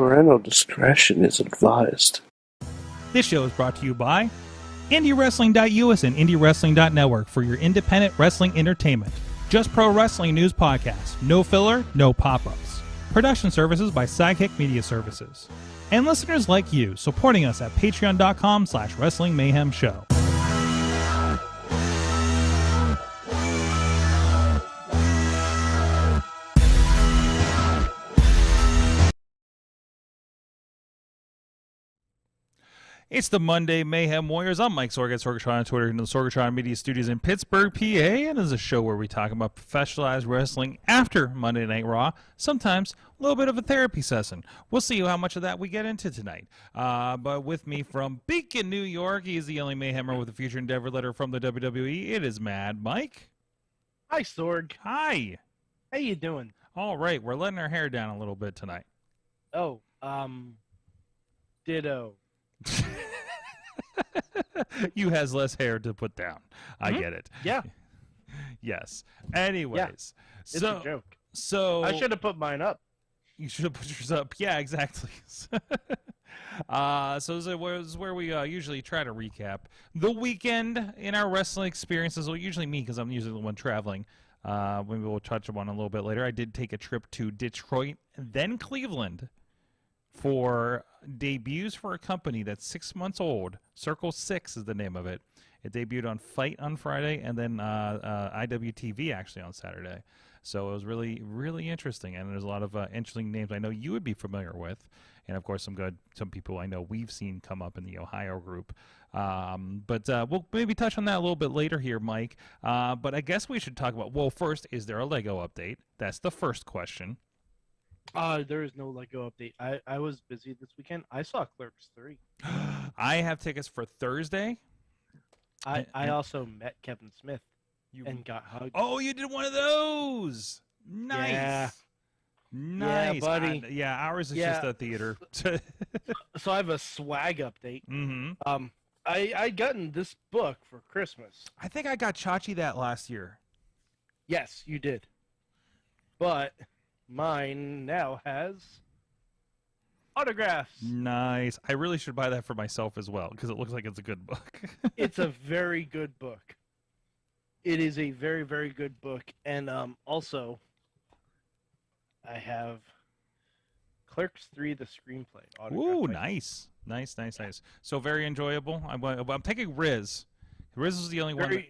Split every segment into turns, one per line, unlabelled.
Parental discretion is advised.
This show is brought to you by IndieWrestling.us and IndieWrestling.network for your independent wrestling entertainment. Just Pro Wrestling News Podcast. No filler, no pop-ups. Production services by Sidekick Media Services. And listeners like you, supporting us at patreon.com/Wrestling Mayhem Show. It's the Monday Mayhem Warriors. I'm Mike Sorg at Sorgatron on Twitter and the Sorgatron Media Studios in Pittsburgh, PA. And this is a show where we talk about professionalized wrestling after Monday Night Raw. Sometimes a little bit of a therapy session. We'll see how much of that we get into tonight. But with me from Beacon, New York, he's the only Mayhemmer with a future endeavor letter from the WWE. It is Mad Mike.
Hi, Sorg.
Hi.
How you doing?
All right. We're letting our hair down a little bit tonight.
Oh, ditto.
You has less hair to put down. I get it.
Yeah.
Yes. Anyways. Yeah.
It's a joke.
So
I should have put mine up.
You should have put yours up. Yeah, exactly. So this is where we usually try to recap the weekend in our wrestling experiences. Well, usually me, because I'm usually the one traveling. Maybe we'll touch on a little bit later. I did take a trip to Detroit, then Cleveland, for debuts for a company that's 6 months old. Circle 6 is the name of it. It debuted on Fight on Friday, and then IWTV actually on Saturday. So it was really, really interesting, and there's a lot of interesting names I know you would be familiar with, and of course some people I know we've seen come up in the Ohio group. But we'll maybe touch on that a little bit later here, Mike. But I guess we should talk about, well, first, is there a Lego update? That's the first question.
There is no Lego update. I was busy this weekend. I saw Clerks 3.
I have tickets for Thursday.
I also met Kevin Smith and got hugged.
Oh, you did one of those. Nice.
Yeah.
Nice.
Yeah, buddy.
Ours is just a theater.
So I have a swag update.
Mm-hmm.
I gotten this book for Christmas.
I think I got Chachi that last year.
Yes, you did. But mine now has autographs.
Nice. I really should buy that for myself as well, because it looks like it's a good book.
It's a very good book. It is a very, very good book. And also, I have Clerks 3, the screenplay.
Ooh, nice. Nice. So very enjoyable. I'm taking Riz. Riz was the only one.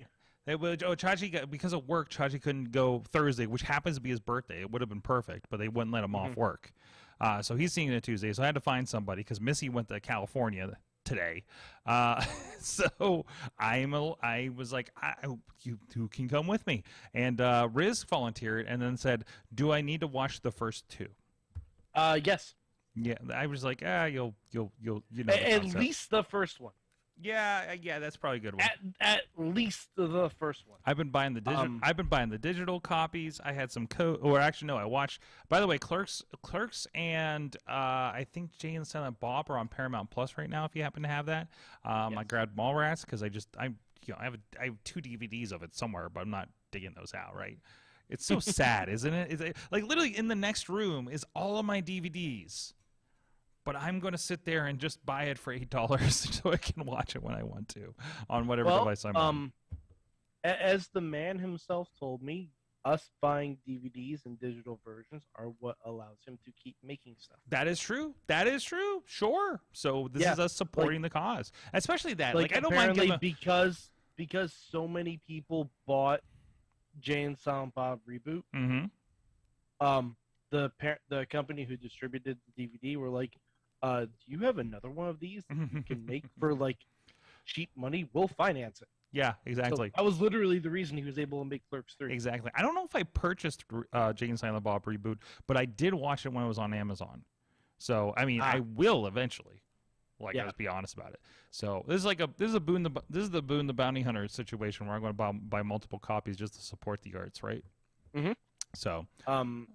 Chachi, because of work, Chachi couldn't go Thursday, which happens to be his birthday. It would have been perfect, but they wouldn't let him off work. So he's seeing it Tuesday, so I had to find somebody, because Missy went to California today. So I was like, you can come with me. And Riz volunteered and then said, do I need to watch the first two?
Yes.
Yeah, I was like, you'll
at least the first one.
Yeah, that's probably a good one.
At least the first one.
I've been buying the digital. I've been buying the digital copies. I had some I watched. By the way, Clerks, and I think Jay and Silent Bob are on Paramount Plus right now. If you happen to have that, yes. I grabbed Mallrats because I have 2 DVDs of it somewhere, but I'm not digging those out. Right? It's so sad, isn't it? It's like literally in the next room is all of my DVDs. But I'm going to sit there and just buy it for $8 so I can watch it when I want to on whatever device I'm on.
As the man himself told me, us buying DVDs and digital versions are what allows him to keep making stuff.
That is true. Sure. So this is us supporting the cause, especially that. I don't mind giving
because so many people bought Jay and Silent Bob Reboot.
Mm-hmm.
The company who distributed the DVD were like, do you have another one of these that you can make for cheap money? We'll finance it.
Yeah, exactly.
So that was literally the reason he was able to make Clerks 3.
Exactly. I don't know if I purchased Jay and Silent Bob Reboot, but I did watch it when it was on Amazon. So I mean, I will eventually. Let's be honest about it. So this is the Boone the Bounty Hunter situation where I'm going to buy multiple copies just to support the arts, right?
Mm-hmm.
So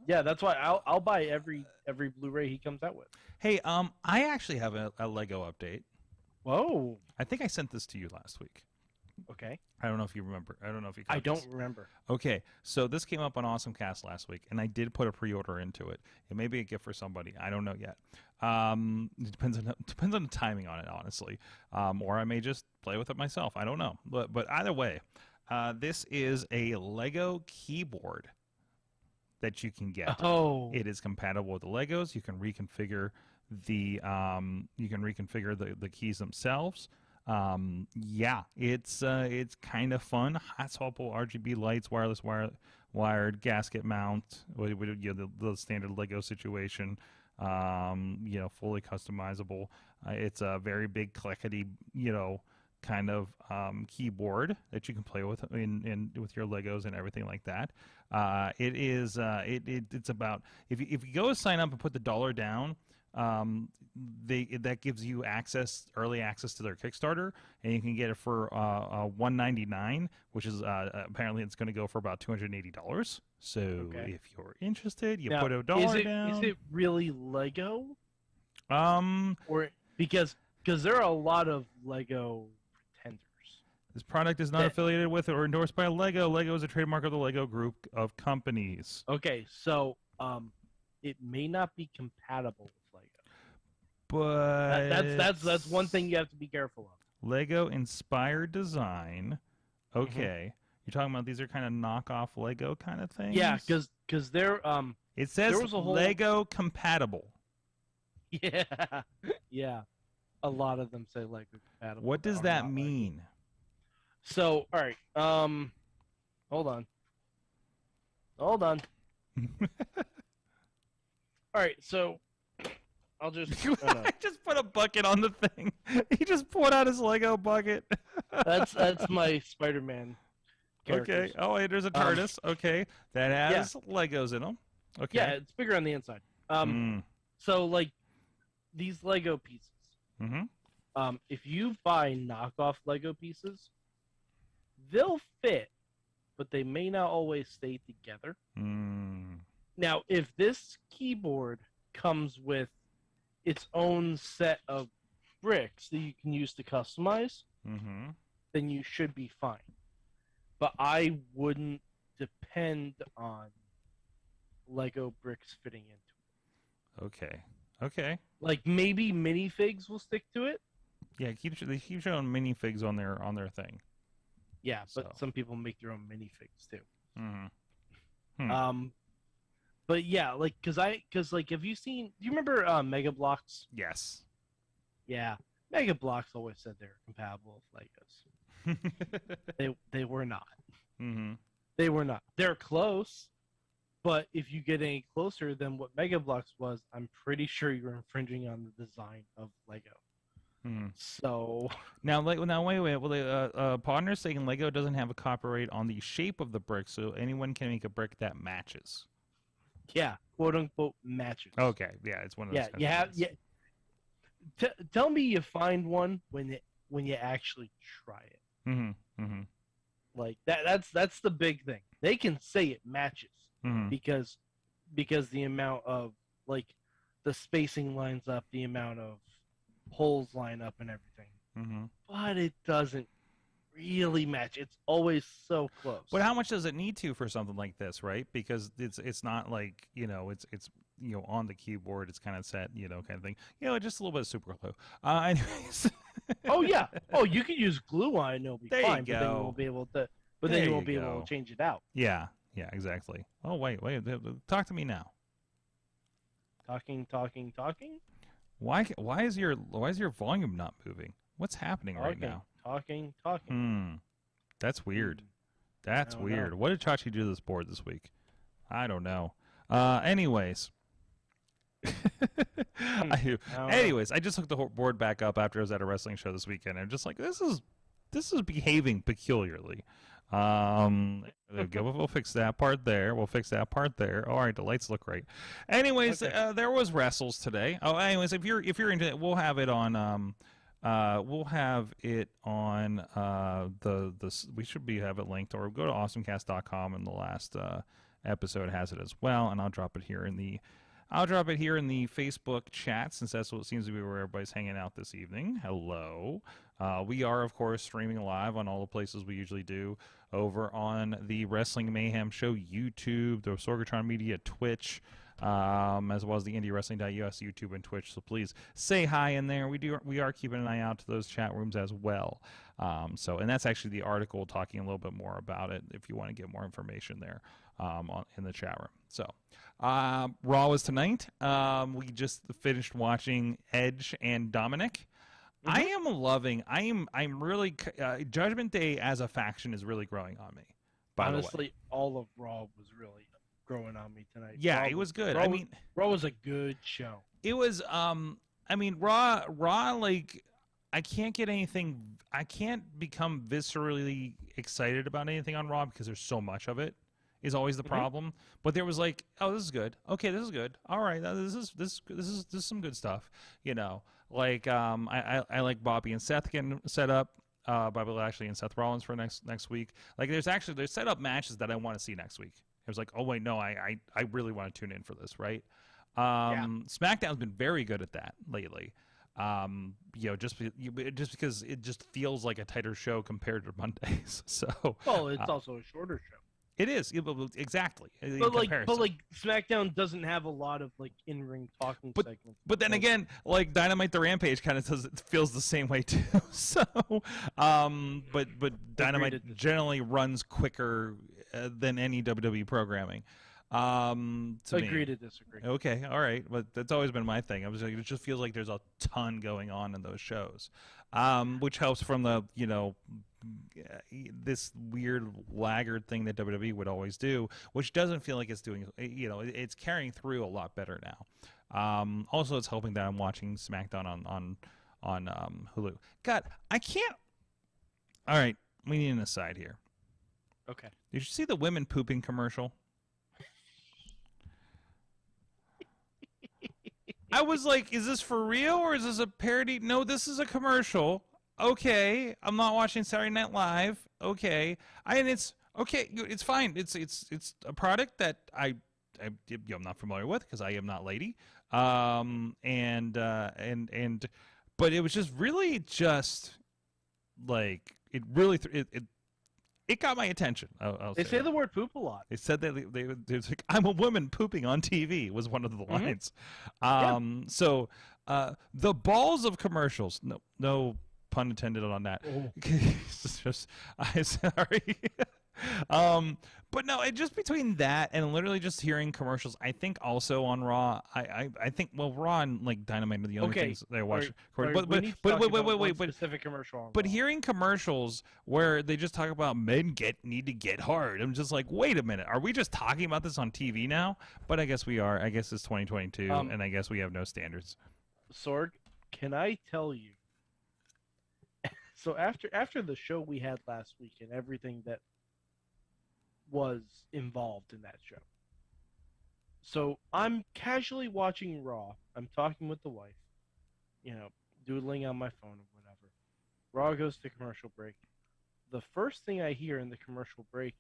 that's why I'll buy every Blu-ray he comes out with.
Hey, I actually have a Lego update.
Whoa!
I think I sent this to you last week.
Okay.
I don't know if you remember. I don't know if you.
I
caught
don't
this.
remember.
Okay, so this came up on AwesomeCast last week, and I did put a pre-order into it. It may be a gift for somebody. I don't know yet. It depends on the timing on it, honestly. Or I may just play with it myself. I don't know. But either way, this is a Lego keyboard that you can get.
Oh.
It is compatible with the Legos. You can reconfigure the keys themselves. Yeah, it's kind of fun. Hot swappable RGB lights, wireless wired gasket mount, the standard Lego situation. Fully customizable. It's a very big clickety, kind of keyboard that you can play with with your Legos and everything like that. It's about if you go sign up and put the $1 down. That gives you early access to their Kickstarter, and you can get it for $199, which is apparently it's going to go for about $280. So if you're interested, you put a $1 down.
Is it really Lego?
Or
because there are a lot of Lego pretenders.
This product is not affiliated with or endorsed by Lego. Lego is a trademark of the Lego group of companies.
Okay, so it may not be compatible with Lego.
But
that's one thing you have to be careful of.
Lego inspired design. Okay. You're talking about these are kind of knockoff Lego kind of things?
Yeah, because they're
it says
there was a whole...
Lego compatible.
Yeah. Yeah. A lot of them say Lego compatible.
What does that mean?
Lego. So, all right. Hold on. All right, so I'll just
I just put a bucket on the thing. He just pulled out his Lego bucket.
That's my Spider-Man characters.
Okay. Oh, wait, there's a TARDIS. Okay. That has Legos in them. Okay.
Yeah, it's bigger on the inside. So like these Lego pieces. If you buy knockoff Lego pieces, they'll fit, but they may not always stay together. Now, if this keyboard comes with its own set of bricks that you can use to customize, then you should be fine. But I wouldn't depend on Lego bricks fitting into it.
Okay.
Like maybe minifigs will stick to it.
Yeah, they keep showing minifigs on their thing.
Yeah, but some people make their own minifigs too. But yeah, like because have you seen? Do you remember Mega Bloks?
Yes.
Yeah, Mega Bloks always said they were compatible with Legos. They were not. They were not. They're close, but if you get any closer than what Mega Bloks was, I'm pretty sure you're infringing on the design of Lego. So
now, wait. Well, partner's saying Lego doesn't have a copyright on the shape of the brick, so anyone can make a brick that matches.
Yeah, quote unquote matches.
Okay, yeah, it's one of those.
Yeah, you have. Yeah. Tell me you find one when you actually try it. Like that's the big thing. They can say it matches because the amount of like the spacing lines up, the amount of holes line up and everything. But it doesn't really match. It's always so close.
But how much does it need to for something like this, right? Because it's not like, it's on the keyboard, it's kind of set, kind of thing. Just a little bit of super glue. Anyways.
Oh yeah. Oh, you can use glue on it and it'll be
there
fine,
you go.
but then you won't be able to able to change it out.
Yeah, exactly. Oh wait, talk to me now.
Talking.
Why is your volume not moving? What's happening right now?
Talking.
That's weird. That's weird.
Know.
What did Chachi do to this board this week? I don't know. Anyways. I just hooked the board back up after I was at a wrestling show this weekend. And I'm just like, this is behaving peculiarly. We'll fix that part there. We'll fix that part there. All right, the lights look right. Anyways, there was wrestles today. Oh, anyways, if you're into it, we'll have it on we should have it linked, or go to awesomecast.com, and the last episode has it as well, and I'll drop it here in the I'll drop it here in the Facebook chat since that's what seems to be where everybody's hanging out this evening. Hello. We are, of course, streaming live on all the places we usually do over on the Wrestling Mayhem Show YouTube, the Sorgatron Media Twitch, as well as the IndieWrestling.us YouTube and Twitch. So please say hi in there. We are keeping an eye out to those chat rooms as well. And that's actually the article talking a little bit more about it if you want to get more information there in the chat room. So Raw was tonight. We just finished watching Edge and Dominik. Mm-hmm. I am loving. I'm really. Judgment Day as a faction is really growing on me.
Honestly, all of Raw was really growing on me tonight.
Yeah, it was good.
Raw was a good show.
It was. Raw. Like, I can't get anything. I can't become viscerally excited about anything on Raw because there's so much of it. Is always the problem. But there was like, oh, this is good. Okay, this is good. All right, this is some good stuff. You know, like I like Bobby and Seth getting set up. Bobby Lashley and Seth Rollins for next week. Like there's set up matches that I want to see next week. It was like, oh wait, no, I really want to tune in for this, right? SmackDown's been very good at that lately. Just because it just feels like a tighter show compared to Mondays. So
well, it's also a shorter show.
It is exactly.
But like SmackDown doesn't have a lot of like in-ring talking segments.
But then again, like Dynamite the Rampage kind of feels the same way too. So, but Dynamite generally runs quicker than any WWE programming.
Agree to disagree.
Okay, all right, but that's always been my thing. I was like, it just feels like there's a ton going on in those shows, which helps from the this weird laggard thing that WWE would always do, which doesn't feel like it's doing. It's carrying through a lot better now. Also, it's helping that I'm watching SmackDown on Hulu. God, I can't. All right, we need an aside here.
Okay.
Did you see the women pooping commercial? I was like, is this for real or is this a parody? No, this is a commercial. Okay, I'm not watching Saturday Night Live. Okay, it's okay. It's fine. It's a product that I'm not familiar with because I am not lady. But it was just really just like it really it got my attention.
They say the word poop a lot.
They said that they was like, I'm a woman pooping on TV was one of the lines. So the balls of commercials. No pun intended on that. I'm sorry. But no, it just between that and literally just hearing commercials. I think also on Raw, I think Raw and like Dynamite are the only things that I watch. Wait,
specific commercial.
But hearing commercials where they just talk about men need to get hard, I'm just like, wait a minute, are we just talking about this on TV now? But I guess we are. I guess it's 2022, and I guess we have no standards.
Sorg, can I tell you? So after the show we had last week and everything that was involved in that show. So I'm casually watching Raw. I'm talking with the wife, doodling on my phone or whatever. Raw goes to commercial break. The first thing I hear in the commercial break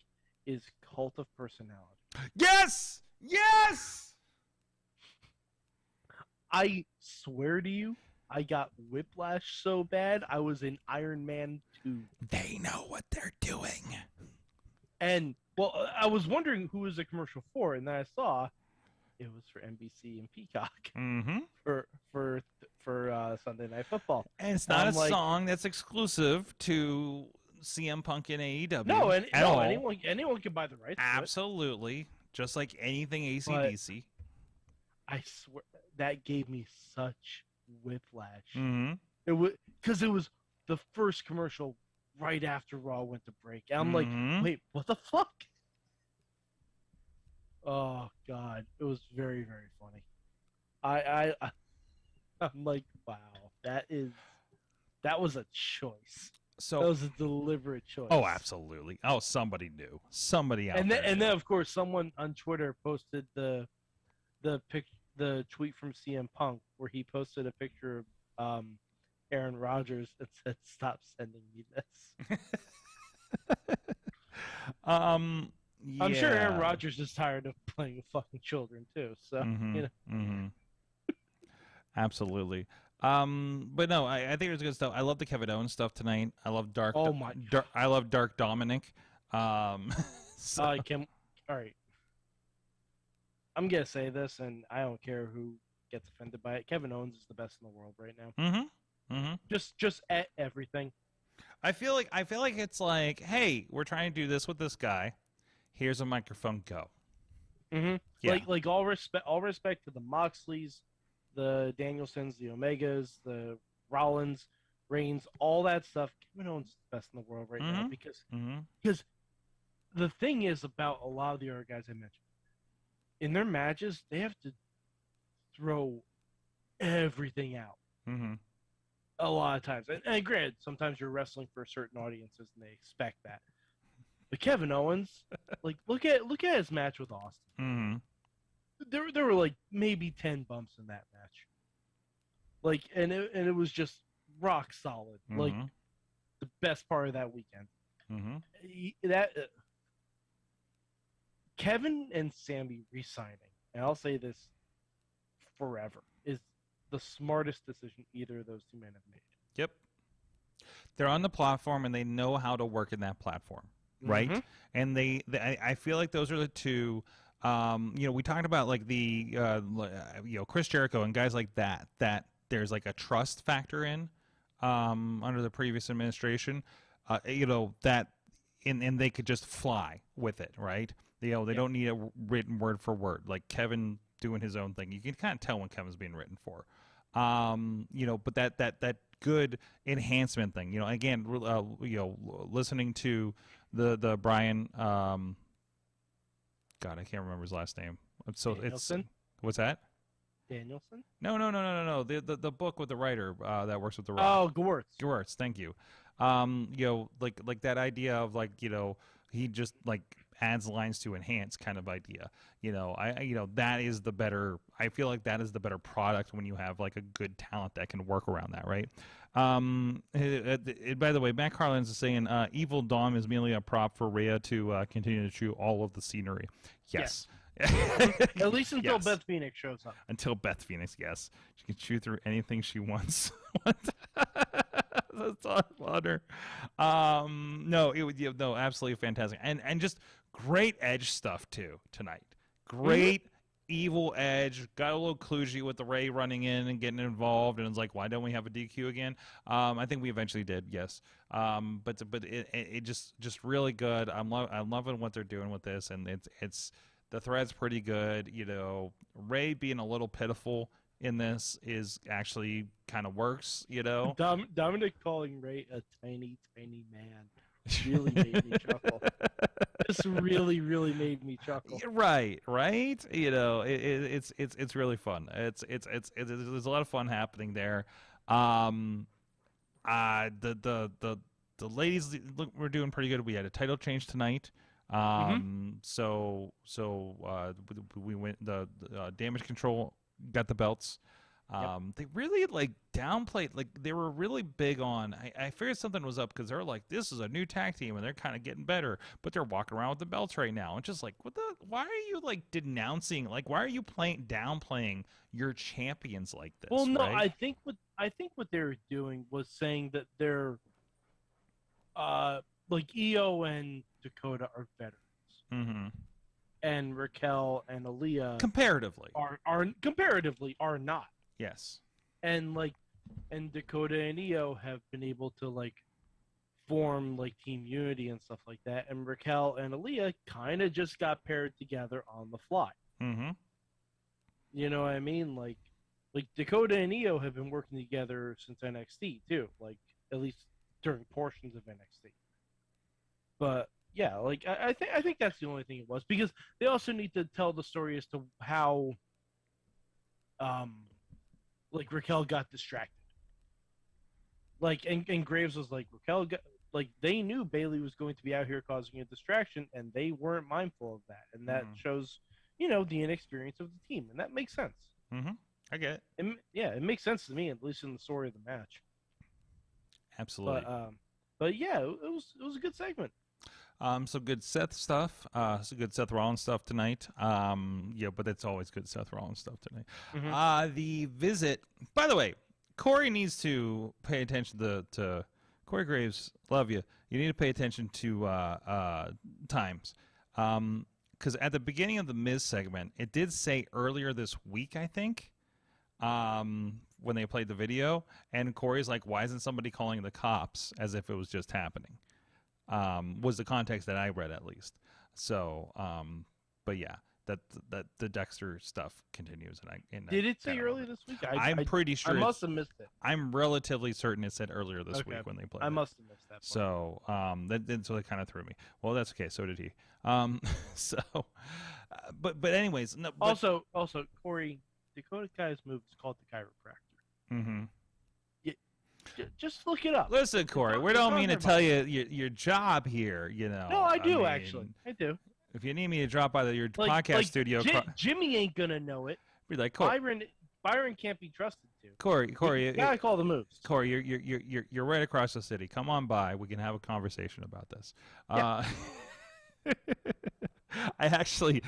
is Cult of Personality.
Yes! Yes!
I swear to you, I got whiplash so bad, I was in Iron Man 2.
They know what they're doing.
And, well, I was wondering who was the commercial for, and then I saw it was for NBC and Peacock for Sunday Night Football.
And it's not a song that's exclusive to CM Punk and AEW.
No, anyone can buy the rights.
Absolutely. Just like anything AC/DC.
I swear, that gave me such whiplash.
Mm-hmm.
Because it was the first commercial right after Raw went to break. And I'm like, wait, what the fuck? Oh God, it was very, very funny. I'm like, wow, that was a choice.
So
that was a deliberate choice.
Oh, absolutely. Oh, somebody knew. Somebody out there.
And then of course someone on Twitter posted the tweet from CM Punk where he posted a picture of Aaron Rodgers and said, "Stop sending me this."
Yeah.
I'm sure Aaron Rodgers is tired of playing with fucking children too. So you know.
Mm-hmm. Absolutely. But no, I think it was good stuff. I love the Kevin Owens stuff tonight. I love I love Dark Dominik. So.
All right. I'm gonna say this, and I don't care who gets offended by it. Kevin Owens is the best in the world right now.
Mm-hmm. Mm-hmm.
Just at everything.
I feel like it's like, hey, we're trying to do this with this guy. Here's a microphone. Go.
Mm-hmm.
Yeah.
Like all respect to the Moxleys, the Danielsons, the Omegas, the Rollins, Reigns, all that stuff. Kevin Owens is the best in the world right now because the thing is about a lot of the other guys I mentioned. In their matches, they have to throw everything out.
Mm-hmm.
A lot of times. And granted, sometimes you're wrestling for certain audiences and they expect that. But Kevin Owens, like look at his match with Austin.
Mm-hmm.
There were like maybe 10 bumps in that match. Like and it was just rock solid.
Mm-hmm.
Like the best part of that weekend.
Mm-hmm.
Kevin and Sammy re-signing, and I'll say this forever, is the smartest decision either of those two men have made.
Yep. They're on the platform and they know how to work in that platform, right?
Mm-hmm.
And I feel like those are the two. We talked about like the Chris Jericho and guys like that there's like a trust factor in under the previous administration. That and they could just fly with it, right? They don't need a written word for word like Kevin doing his own thing. You can kind of tell when Kevin's being written for. But that good enhancement thing, again, listening to the Brian, God, I can't remember his last name. So
Danielson?
What's that?
Danielson?
No. The book with the writer that works with the Raw.
Oh,
Gewirtz, thank you. Like that idea of he just like adds lines to enhance kind of idea. That is the better. I feel like that is the better product when you have like a good talent that can work around that, right? By the way, Matt Carlins is saying Evil Dom is merely a prop for Rhea to continue to chew all of the scenery. Yes.
At least until Beth Phoenix shows up.
Until Beth Phoenix, yes. She can chew through anything she wants. That's on her. No, absolutely fantastic. And just great Edge stuff too tonight. Great evil Edge. Got a little kludgy with the Ray running in and getting involved, and it's like, why don't we have a DQ again? I think we eventually did, yes. But it just really good. I'm loving what they're doing with this, and it's the thread's pretty good. Ray being a little pitiful in this is actually kind of works.
Dominik calling Ray a tiny man really made me chuckle. This really made me chuckle.
Right. It's really fun. There's a lot of fun happening there. The ladies we're doing pretty good. We had a title change tonight. So we went the Damage Control got the belts. They really downplayed, they were really big on, I figured something was up because they're like, this is a new tag team and they're kind of getting better, but they're walking around with the belts right now. And just why are you denouncing, why are you downplaying your champions like this?
Well, no,
right?
I think what they were doing was saying that they're Io and Dakota are veterans. And Raquel and Aaliyah
comparatively
are not.
Yes.
And Dakota and Io have been able to form Team Unity and stuff like that. And Raquel and Aaliyah kind of just got paired together on the fly. You know what I mean? Like Dakota and Io have been working together since NXT too. At least during portions of NXT. But yeah, I think that's the only thing it was, because they also need to tell the story as to how Raquel got distracted. And Graves was Raquel got, they knew Bayley was going to be out here causing a distraction, and they weren't mindful of that. And that shows, the inexperience of the team, and that makes sense.
I get
it. It makes sense to me, at least in the story of the match.
Absolutely.
But yeah, it was a good segment.
Some good Seth stuff. Some good Seth Rollins stuff tonight. Yeah, but it's always good Seth Rollins stuff tonight. The visit. By the way, Corey needs to pay attention to Corey Graves. Love you. You need to pay attention to times. Because at the beginning of the Miz segment, it did say earlier this week, I think, when they played the video, and Corey's like, "Why isn't somebody calling the cops?" As if it was just happening. Was the context that I read, at least. So, but yeah, that the Dexter stuff continues.
Did it say earlier this week?
I'm pretty sure.
I must have missed it.
I'm relatively certain it said earlier this week when they played.
I must have missed that part.
So, so that kind of threw me. Well, that's okay. So did he. So, but anyways, no. But,
also, Corey, Dakota Kai's move is called the chiropractor.
Mm-hmm.
Just look it up.
Listen, Corey, we don't mean to tell you your job here, you know.
No, I do, actually. I do.
If you need me to drop by your podcast studio...
Jimmy ain't going to know it.
Be like, Corey,
Byron can't be trusted to.
Corey,
you gotta call the moves.
Corey, you're right across the city. Come on by. We can have a conversation about this. Yeah. I actually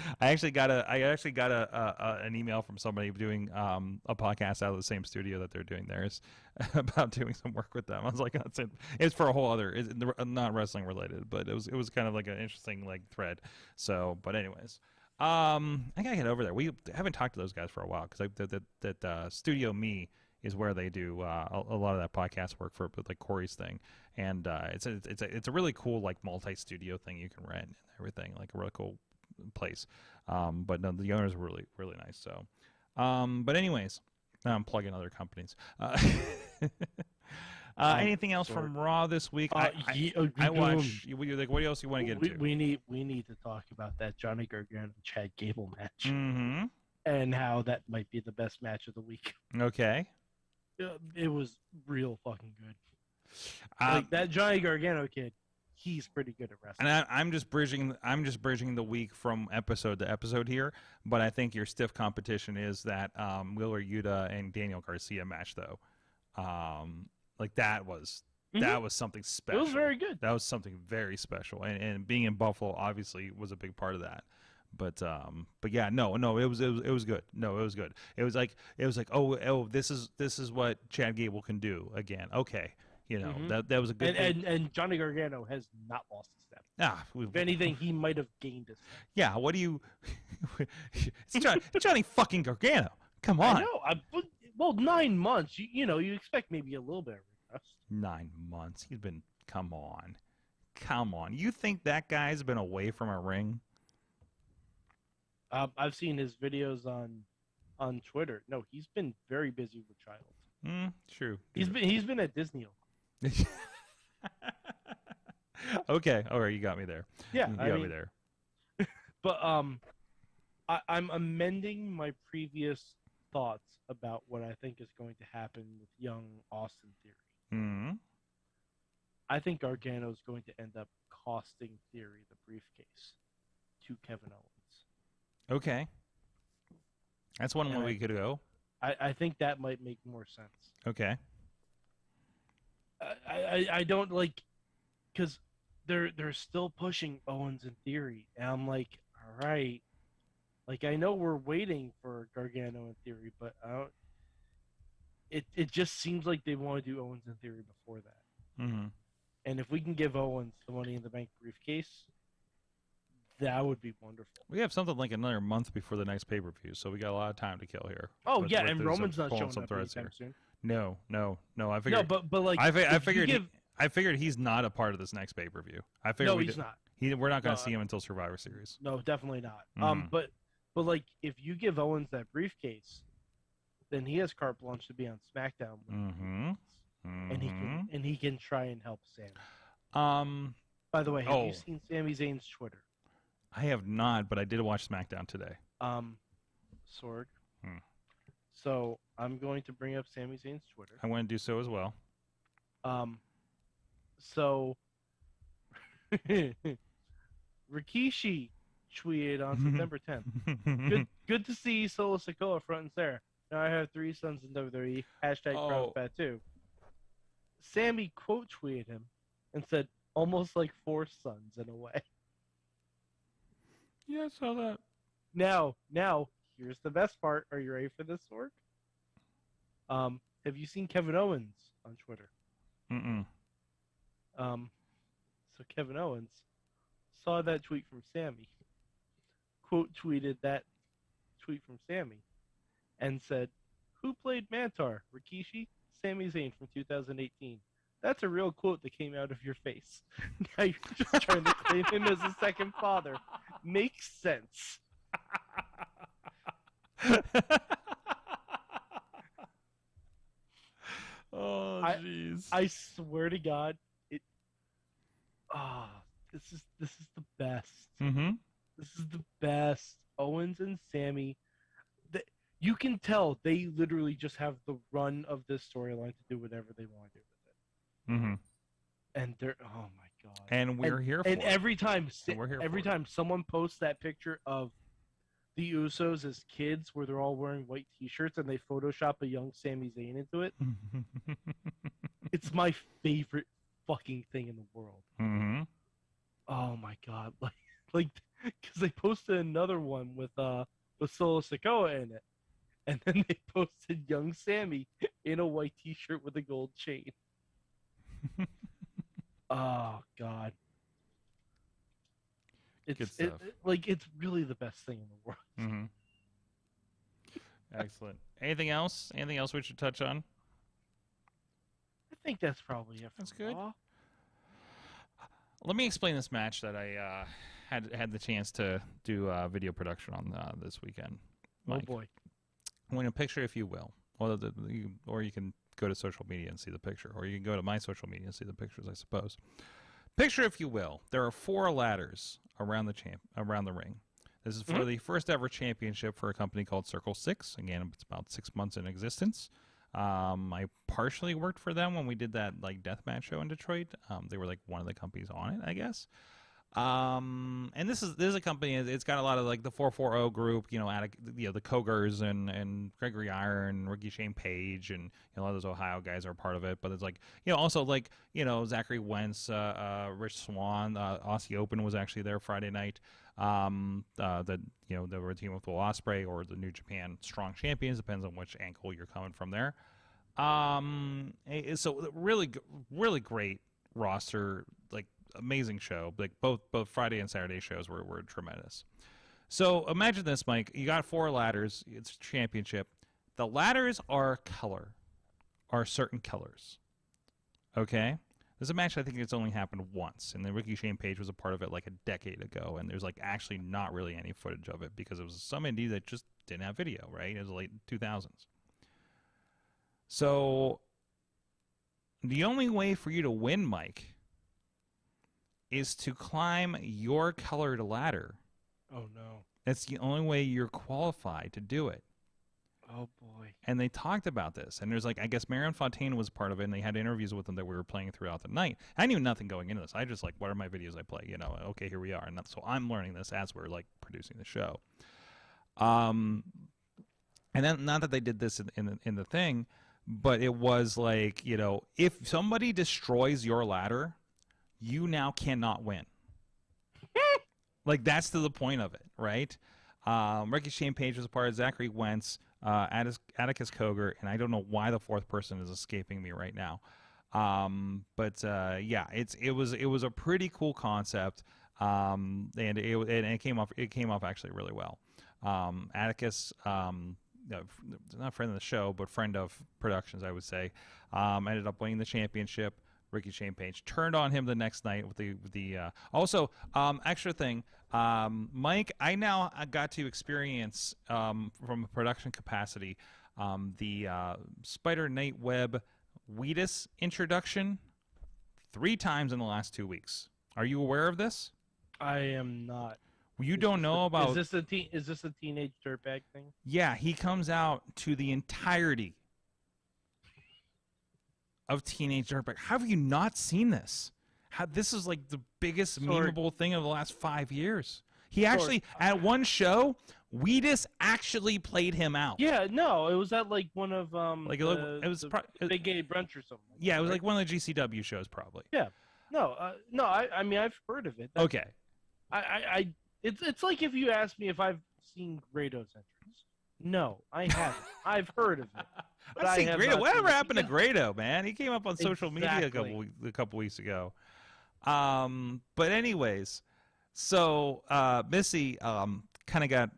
got an email from somebody doing a podcast out of the same studio that they're doing theirs about doing some work with them. I was like, it's for a whole other, it's not wrestling related, but it was kind of like an interesting like thread. So, but anyways, I gotta get over there. We haven't talked to those guys for a while because that Studio Me is where they do a lot of that podcast work for like Corey's thing, and it's a really cool like multi-studio thing you can rent and everything, like a really cool place. But no, the owners were really nice. So, but anyways, I'm plugging other companies. Anything else from Raw this week? I watch. Like, what else you want to get into?
We need to talk about that Johnny Gargano Chad Gable match,
mm-hmm.
and how that might be the best match of the week.
Okay.
It was real fucking good. Like that Johnny Gargano kid, he's pretty good at wrestling.
And I'm just bridging the week from episode to episode here. But I think your stiff competition is that Wheeler Yuta and Daniel Garcia match, though. Like that was something special.
It was very good.
That was something very special, and being in Buffalo obviously was a big part of that. But yeah, no, it was good. No, it was good. It was like oh, this is what Chad Gable can do again. Okay, you know, that was a good
and Johnny Gargano has not lost a step. If anything, he might have gained a step.
Yeah, what do you? It's Johnny fucking Gargano. Come on.
I know. Well, 9 months. You know, you expect maybe a little bit of rest.
9 months. He's been. Come on. You think that guy's been away from a ring?
I've seen his videos on Twitter. No, he's been very busy with child.
True.
He's been at Disney.
Okay. All right, you got me there.
Yeah,
you got me there.
But I'm amending my previous thoughts about what I think is going to happen with young Austin Theory. I think Gargano is going to end up costing Theory the briefcase to Kevin Owens.
Okay. That's one way we could go.
I think that might make more sense.
Okay.
I don't like, because they're still pushing Owens in Theory, and I'm like, all right, like I know we're waiting for Gargano in Theory, but I don't. It just seems like they want to do Owens in Theory before that.
Mm-hmm.
And if we can give Owens the Money in the Bank briefcase, that would be wonderful. We
have something like another month before the next pay-per-view, so we got a lot of time to kill here.
Oh, yeah, and Roman's not showing up anytime soon.
No. I figured.
No, but like
I figured he's not a part of this next pay-per-view. I figured
he's not.
We're not going to see him until Survivor Series.
No, definitely not. But like if you give Owens that briefcase, then he has carte blanche to be on SmackDown. And he can try and help Sam. By the way, have you seen Sami Zayn's Twitter?
I have not, but I did watch SmackDown today.
Sorg. So I'm going to bring up Sami Zayn's Twitter.
I want to do so as well.
So Rikishi tweeted on September 10th. Good to see Solo Sikoa front and center. Now I have 3 sons in WWE. #CrownFat2. Sammy quote tweeted him and said, almost like four sons in a way.
Yeah, I saw that.
Now, here's the best part. Are you ready for this, Sorg? Have you seen Kevin Owens on Twitter?
Mm-mm.
So Kevin Owens saw that tweet from Sammy, quote tweeted that tweet from Sammy, and said, "Who played Mantar? Rikishi? Sami Zayn from 2018. That's a real quote that came out of your face. Now you're just trying to claim him as a second father. Makes sense."
Oh, jeez.
I swear to God, this is the best.
Mm-hmm.
This is the best. Owens and Sammy. You can tell they literally just have the run of this storyline to do whatever they want to do with it.
Mm-hmm.
And they're, oh my God.
And we're here for it.
And every time someone posts that picture of the Usos as kids where they're all wearing white t-shirts and they Photoshop a young Sami Zayn into it, it's my favorite fucking thing in the world.
Mm-hmm.
Oh my God. Like, because they posted another one with Solo Sikoa in it. And then they posted young Sammy in a white t-shirt with a gold chain. Oh God. It's really the best thing in the world.
Mm-hmm. Excellent. Anything else? Anything else we should touch on?
I think that's probably it.
That's good. Let me explain this match that I had the chance to do video production on this weekend. Mike.
Oh boy.
I want a picture, if you will, or you can go to social media and see the picture, or you can go to my social media and see the pictures, I suppose. Picture, if you will, there are 4 ladders around the ring. This is for the first ever championship for a company called Circle 6. Again, it's about 6 months in existence. I partially worked for them when we did that deathmatch show in Detroit. They were one of the companies on it, I guess. And this is a company. It's got a lot of the 440 group, the Kogers and Gregory Iron, Ricky Shane Page, and a lot of those Ohio guys are part of it. But it's also Zachary Wentz, Rich Swann, Aussie Open was actually there Friday night. They were a team with Will Ospreay or the New Japan Strong Champions, depends on which angle you're coming from there. So really great roster, amazing show. Both Friday and Saturday shows were tremendous. So imagine this, Mike. You got 4 ladders. It's a championship. The ladders are certain colors. Okay? There's a match I think it's only happened once, and then Ricky Shane Page was a part of it a decade ago, and there's actually not really any footage of it because it was some indie that just didn't have video, right? It was the late 2000s. So the only way for you to win, Mike, is to climb your colored ladder.
Oh no.
That's the only way you're qualified to do it.
Oh boy.
And they talked about this, and there's I guess Marion Fontaine was part of it, and they had interviews with them that we were playing throughout the night. I knew nothing going into this. I just what are my videos I play? Okay, here we are. And so I'm learning this as we're producing the show. And then not that they did this in the thing, but it was if somebody destroys your ladder, you now cannot win. That's to the point of it, right? Ricky Shane Page was a part of Zachary Wentz, Atticus Cogar, and I don't know why the 4th person is escaping me right now. Yeah, it was a pretty cool concept, and it came off actually really well. Atticus, not friend of the show, but friend of productions, I would say, ended up winning the championship. Ricky Shane Page turned on him the next night with the also extra thing. Mike, I now got to experience from a production capacity the Spider Night Web Wheatus introduction 3 times in the last 2 weeks. Are you aware of this?
I am not.
You don't know about?
Is this a teenage dirtbag thing?
Yeah, he comes out to the entirety of Teenage Dirtbag. How have you not seen this? This is the biggest memeable thing of the last 5 years. He actually, at one show, Wheatus actually played him out.
Yeah, no, it was at one of
it was
Big Gay Brunch or something.
Yeah, it was one of the GCW shows probably.
Yeah. No. I mean, I've heard of it.
Okay.
It's like if you ask me if I've seen Grado's entrance. No, I haven't. I've heard of it. But
I've seen Grado. Whatever happened to
Yeah.
Grado, man? He came up on social media a couple weeks ago. But anyways, so Missy kind of got.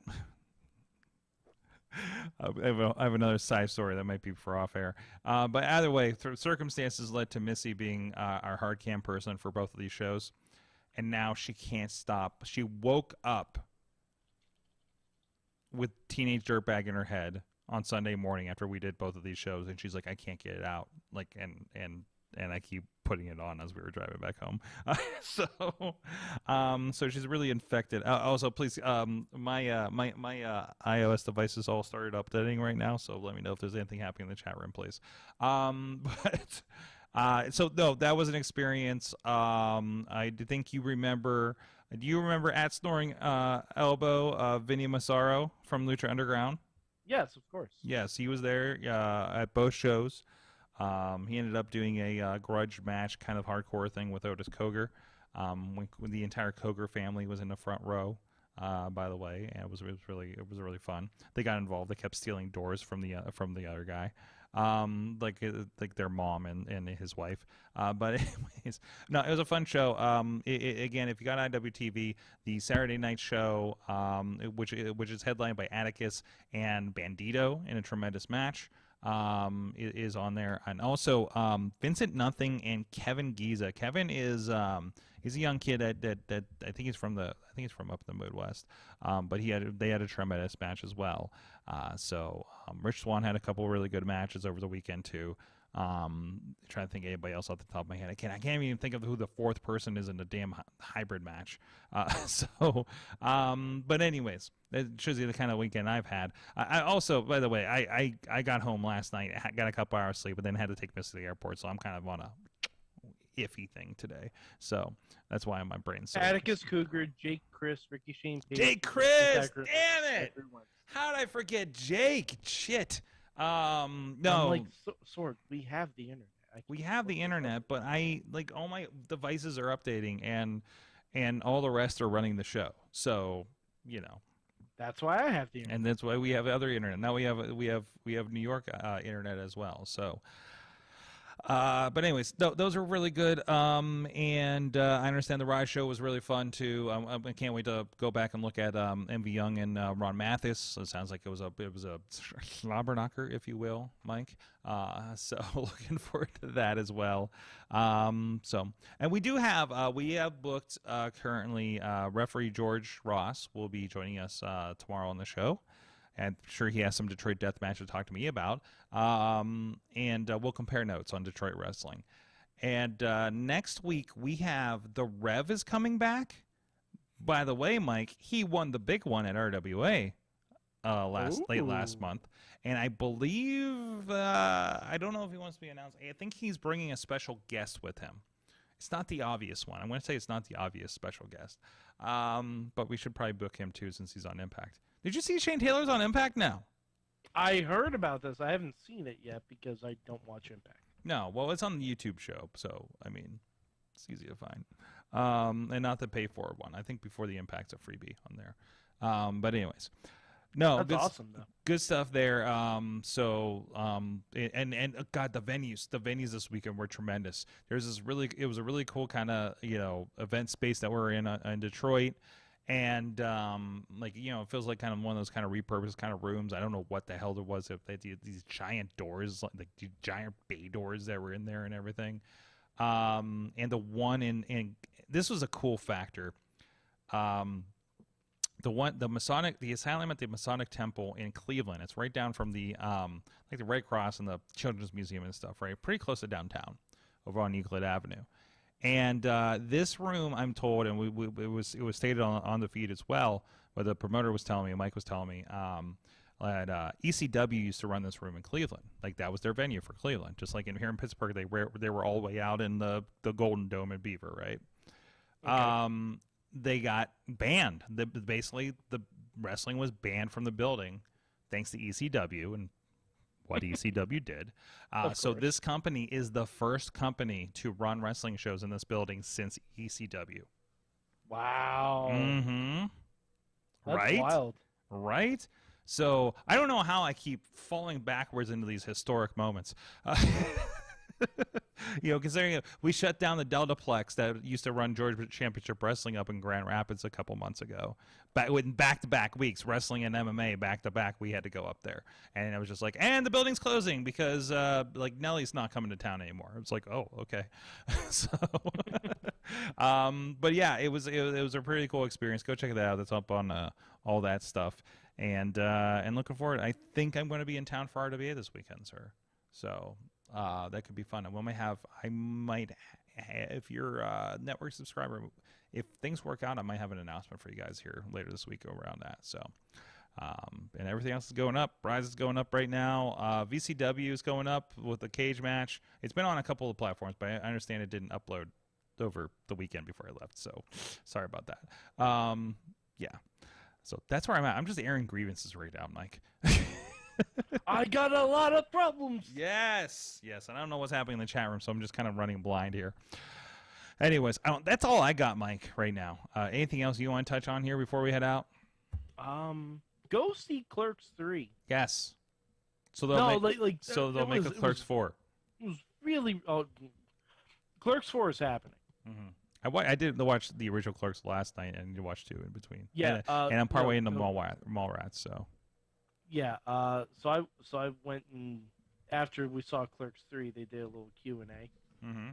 I have another side story that might be for off air. But either way, circumstances led to Missy being our hard cam person for both of these shows, and now she can't stop. She woke up with Teenage Dirtbag in her head on Sunday morning after we did both of these shows, and she's like, I can't get it out. Like, and I keep putting it on as we were driving back home. So she's really infected. Also, please, my iOS devices all started updating right now, so let me know if there's anything happening in the chat room, please. So no, that was an experience. I think you remember. Do you remember at Snoring Elbow, Vinny Massaro from Lucha Underground?
Yes, of course.
Yes, he was there at both shows. He ended up doing a grudge match, kind of hardcore thing with Otis Koger. When the entire Koger family was in the front row, by the way, and it was really fun. They got involved. They kept stealing doors from the other guy, like their mom and his wife. But anyways, no, it was a fun show. Again, if you got IWTV, the Saturday night show, which is headlined by Atticus and Bandito in a tremendous match. Is on there, and also Vincent Nothing and Kevin Giza. Kevin is he's a young kid that I think he's from up in the Midwest, but they had a tremendous match as well. So Rich Swann had a couple really good matches over the weekend too. Trying to think of anybody else off the top of my head. I can't even think of who the fourth person is in the damn hybrid match. But anyways, it shows you the kind of weekend I've had. I also, by the way, I got home last night, got a couple hours sleep, but then had to take Missy to the airport, so I'm kind of on a iffy thing today. So that's why my brain's so
Atticus Cougar, Jake Chris, Ricky Shane,
Jake Chris, damn it! How did I forget Jake? Shit. No.
I'm like, Sorg, we have the internet.
We have the internet, but all my devices are updating, and all the rest are running the show. So,
that's why I have the internet.
And that's why we have other internet. Now we have New York internet as well. So, but anyways, those are really good. And I understand the Rise show was really fun too. I can't wait to go back and look at MV Young and Ron Mathis. It sounds like it was a slobber knocker, if you will, Mike. So looking forward to that as well. And we do have we have booked currently referee George Ross will be joining us tomorrow on the show. And I'm sure he has some Detroit death match to talk to me about. And we'll compare notes on Detroit wrestling. And next week, we have the Rev is coming back. By the way, Mike, he won the big one at RWA late last month. And I believe, I don't know if he wants to be announced. I think he's bringing a special guest with him. It's not the obvious one. I'm going to say it's not the obvious special guest. But we should probably book him, too, since he's on Impact. Did you see Shane Taylor's on Impact now?
I heard about this. I haven't seen it yet because I don't watch Impact.
No, well, it's on the YouTube show, so, I mean, it's easy to find. And not the pay-for one. I think Before the Impact's a freebie on there. But anyways. No,
that's awesome, though.
Good stuff there. God, the venues this weekend were tremendous. It was a really cool kind of, event space that we're in Detroit. And it feels like kind of one of those kind of repurposed kind of rooms. I don't know what the hell there was. If they had these giant doors, like these giant bay doors that were in there and everything. And the one in this was a cool factor. The asylum at the Masonic Temple in Cleveland. It's right down from the the Red Cross and the Children's Museum and stuff. Right, pretty close to downtown, over on Euclid Avenue. And this room, I'm told, and it was stated on the feed as well, but the promoter was telling me, Mike was telling me, that ECW used to run this room in Cleveland. Like, that was their venue for Cleveland. Just like here in Pittsburgh, they were all the way out in the Golden Dome in Beaver, right? Okay. They got banned. Basically, the wrestling was banned from the building thanks to ECW, and what ECW did. So
course.
this company is the first company to run wrestling shows in this building since ECW.
Wow.
Mm-hmm.
That's
Right?
wild.
Right? So I don't know how I keep falling backwards into these historic moments. Considering we shut down the Deltaplex that used to run Georgia Championship Wrestling up in Grand Rapids a couple months ago. Back-to-back weeks, wrestling and MMA back-to-back, we had to go up there. And I was just like, and the building's closing because, Nelly's not coming to town anymore. It's like, oh, okay. So, but yeah, it was a pretty cool experience. Go check that out. That's up on all that stuff. And looking forward, I think I'm going to be in town for RWA this weekend, sir. So that could be fun. If you're a network subscriber, if things work out, I might have an announcement for you guys here later this week around that. So, and everything else is going up. Rise is going up right now. VCW is going up with the cage match. It's been on a couple of platforms, but I understand it didn't upload over the weekend before I left. So, sorry about that. Yeah. So that's where I'm at. I'm just airing grievances right now, Mike.
I got a lot of problems.
Yes. And I don't know what's happening in the chat room, so I'm just kind of running blind here. Anyways, that's all I got, Mike, right now. Anything else you want to touch on here before we head out?
Go see Clerks 3.
Yes. So they'll make a Clerks 4.
It was really Clerks 4 is happening.
Mm-hmm. I did watch the original Clerks last night, and you watched 2 in between.
Yeah,
and I'm partway into Mallrats, so.
Yeah, so I went, and after we saw Clerks 3, they did a little Q&A. Mm-hmm.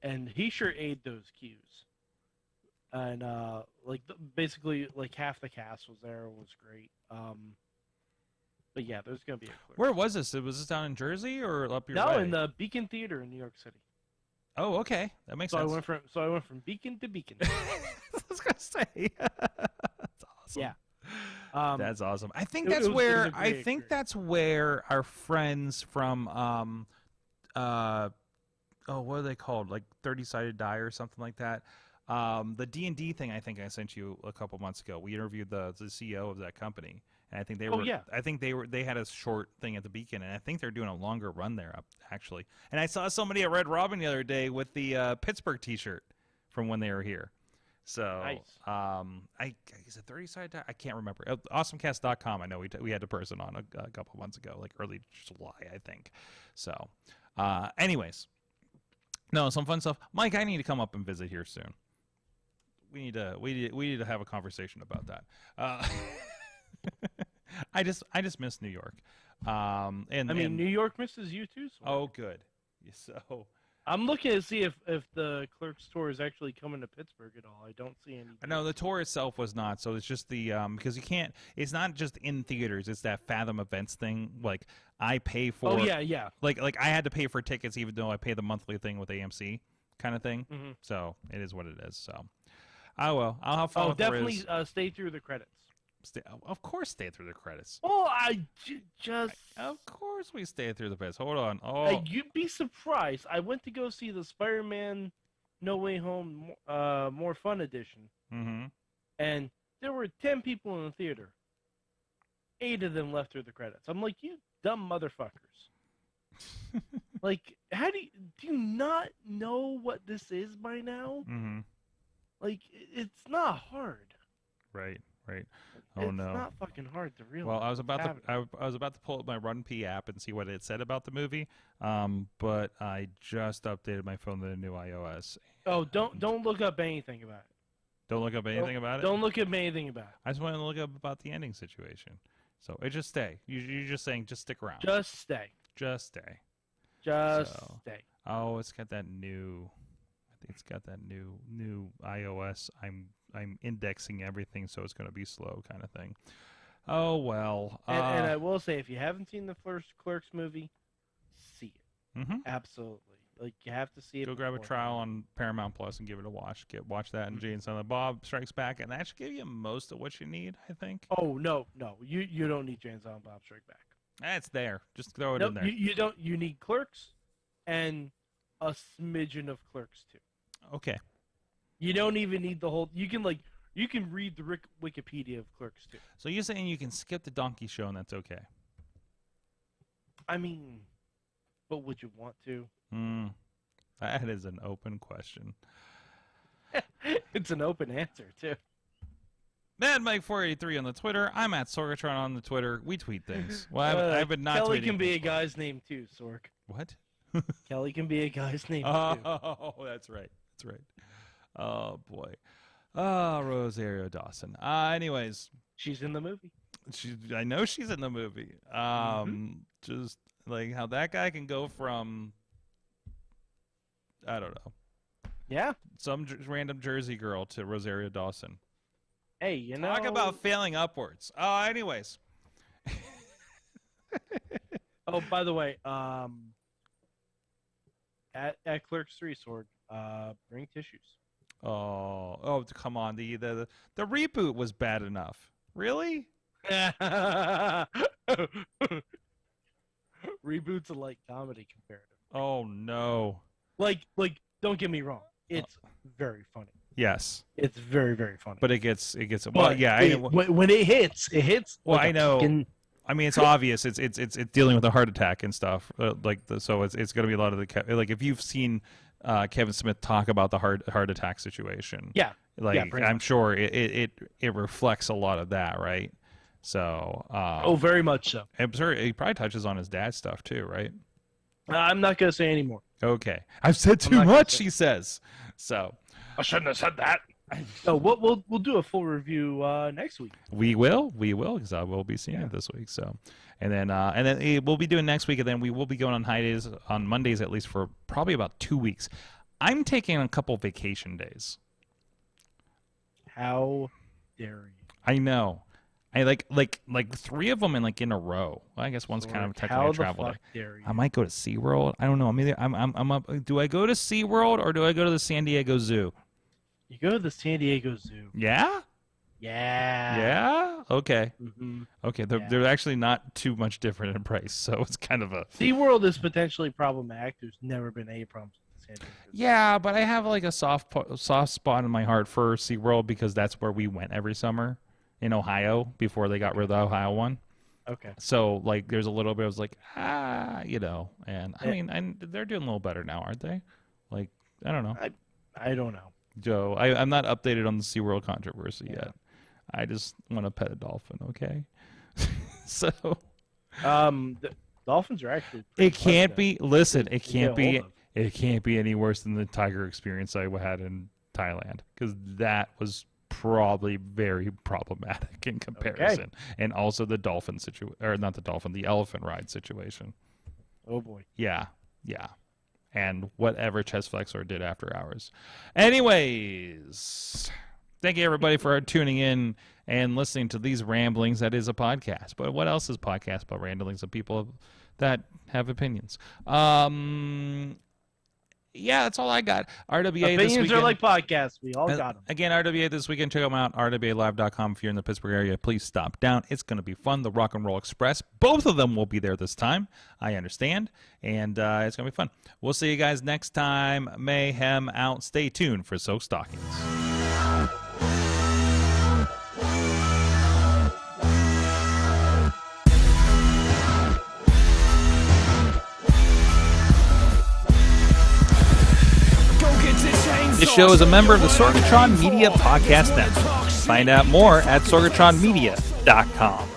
And he sure ate those cues. And basically half the cast was there. It was great. But yeah, there's gonna be a Clerks.
Where was this? Was this down in Jersey or up your way?
No, in the Beacon Theater in New York City.
Oh, okay, that makes sense.
I went from Beacon to Beacon.
I was gonna say. That's awesome.
Yeah.
That's awesome. I think that's where that's where our friends from what are they called? Like 30-Sided Die or something like that. The D&D thing I think I sent you a couple months ago. We interviewed the CEO of that company, and I think they were. Yeah. I think they had a short thing at the Beacon, and I think they're doing a longer run there actually. And I saw somebody at Red Robin the other day with the Pittsburgh T-shirt from when they were here. So, nice. Is it 30-Sided Die? I can't remember. Awesomecast.com. I know we had a person on a couple months ago, like early July, I think. So, anyways, no, some fun stuff. Mike, I need to come up and visit here soon. We need to have a conversation about that. I just miss New York.
New York misses you too. So.
Oh, good. So.
I'm looking to see if the Clerks tour is actually coming to Pittsburgh at all. I don't see any.
No, the tour itself was not. So it's just the because you can't. It's not just in theaters. It's that Fathom Events thing. Like I pay for.
Oh yeah.
Like I had to pay for tickets even though I pay the monthly thing with AMC kind of thing.
Mm-hmm.
So it is what it is. So I'll have fun.
Oh, definitely stay through the credits.
Of course, stay through the credits.
Oh, just.
Of course, we stay through the credits. Hold on. Oh,
you'd be surprised. I went to go see the Spider-Man No Way Home More Fun edition, and there were 10 people in the theater. 8 of them left through the credits. I'm like, you dumb motherfuckers! Like, how do you not know what this is by now?
Mm-hmm.
Like, it's not hard.
Right. Oh no!
It's not fucking hard to realize.
Well, I was about to pull up my RunP app and see what it said about the movie, but I just updated my phone to the new iOS.
Oh, don't look up anything about it.
Don't look up anything about it.
Don't look up anything about it.
I just want to look up about the ending situation. So it just stay. You're just saying, just stick around.
Just stay.
Just stay.
Just stay.
Oh, it's got that new. I think it's got that new iOS. I'm indexing everything, so it's going to be slow, kind of thing. Oh well.
And I will say, if you haven't seen the first Clerks movie, see it.
Mm-hmm.
Absolutely. Like you have to see it.
Go grab a trial on Paramount Plus and give it a watch. Watch that and Jay and Silent Bob Strikes Back, and that should give you most of what you need, I think.
Oh no, you don't need Jay and Silent Bob Strike Back.
It's there. Just throw it in there.
You don't. You need Clerks, and a smidgen of Clerks too.
Okay.
You don't even need the whole. You can read the Wikipedia of Clerks too.
So you're saying you can skip the Donkey Show and that's okay?
I mean, but would you want to?
That is an open question.
It's an open answer, too.
Mad Mike 483 on the Twitter. I'm at Sorgatron on the Twitter. We tweet things. Well, I've been not
Kelly
tweeting
can be a
things.
guy's name, too, Sorg.
What?
Kelly can be a guy's name, too.
Oh, that's right. That's right. Oh, boy. Oh, Rosario Dawson. Anyways.
She's in the movie.
I know she's in the movie. Just like how that guy can go from, I don't know.
Yeah.
Some random Jersey girl to Rosario Dawson.
Hey, you know.
Talk about failing upwards. Anyways.
Oh, by the way, at Clerks 3, Sorg, bring tissues.
Oh, come on. The reboot was bad enough. Really?
Reboots are like comedy comparative.
Oh no.
Like, don't get me wrong. It's very funny.
Yes.
It's very, very funny.
But it gets. Well,
but
yeah.
When it hits.
Well,
like
I know. I mean, it's obvious. It's dealing with a heart attack and stuff. So it's going to be a lot of the like if you've seen Kevin Smith talk about the heart attack situation.
Yeah.
Like I'm sure it reflects a lot of that, right? So.
Very much so.
I'm sure he probably touches on his dad's stuff too, right?
I'm not gonna say anymore.
Okay, I've said too much. He says. So.
I shouldn't have said that. So we'll do a full review next week.
We will, because I will be seeing it this week. So, and then we'll be doing next week, and then we will be going on hiatus on Mondays at least for probably about 2 weeks. I'm taking a couple vacation days.
How dare you?
I know. I like 3 of them in a row. Well, I guess one's kind of technically a travel day. I might go to SeaWorld. I don't know. I'm up. Do I go to SeaWorld or do I go to the San Diego Zoo?
You go to the San Diego Zoo.
Yeah?
Yeah.
Yeah? Okay.
Mm-hmm.
Okay, they're actually not too much different in price, so it's kind of a...
SeaWorld is potentially problematic. There's never been any problems with the San Diego Zoo.
Yeah, but I have like a soft spot in my heart for SeaWorld because that's where we went every summer in Ohio before they got rid of the Ohio one. Okay. So, like, there's a little bit, I was like, and I mean, they're doing a little better now, aren't they? Like, I don't know.
I don't know.
Joe, I'm not updated on the SeaWorld controversy yet. I just want to pet a dolphin, okay? So.
The dolphins are actually.
It can't be. Listen, it can't be. It can't be any worse than the tiger experience I had in Thailand because that was probably very problematic in comparison. Okay. And also the dolphin situation, or not the dolphin, the elephant ride situation.
Oh boy.
Yeah. And whatever Chest Flexor did after hours. Anyways, thank you everybody for tuning in and listening to these ramblings. That is a podcast. But what else is podcast but ramblings of people that have opinions? Yeah, that's all I got. RWA
opinions
this weekend.
are like podcasts. We all got them.
Again, RWA this weekend. Check them out. RWAlive.com. If you're in the Pittsburgh area, please stop down. It's going to be fun. The Rock and Roll Express. Both of them will be there this time. I understand. And it's going to be fun. We'll see you guys next time. Mayhem out. Stay tuned for Soak Stockings. This show is a member of the Sorgatron Media Podcast Network. Find out more at sorgatronmedia.com.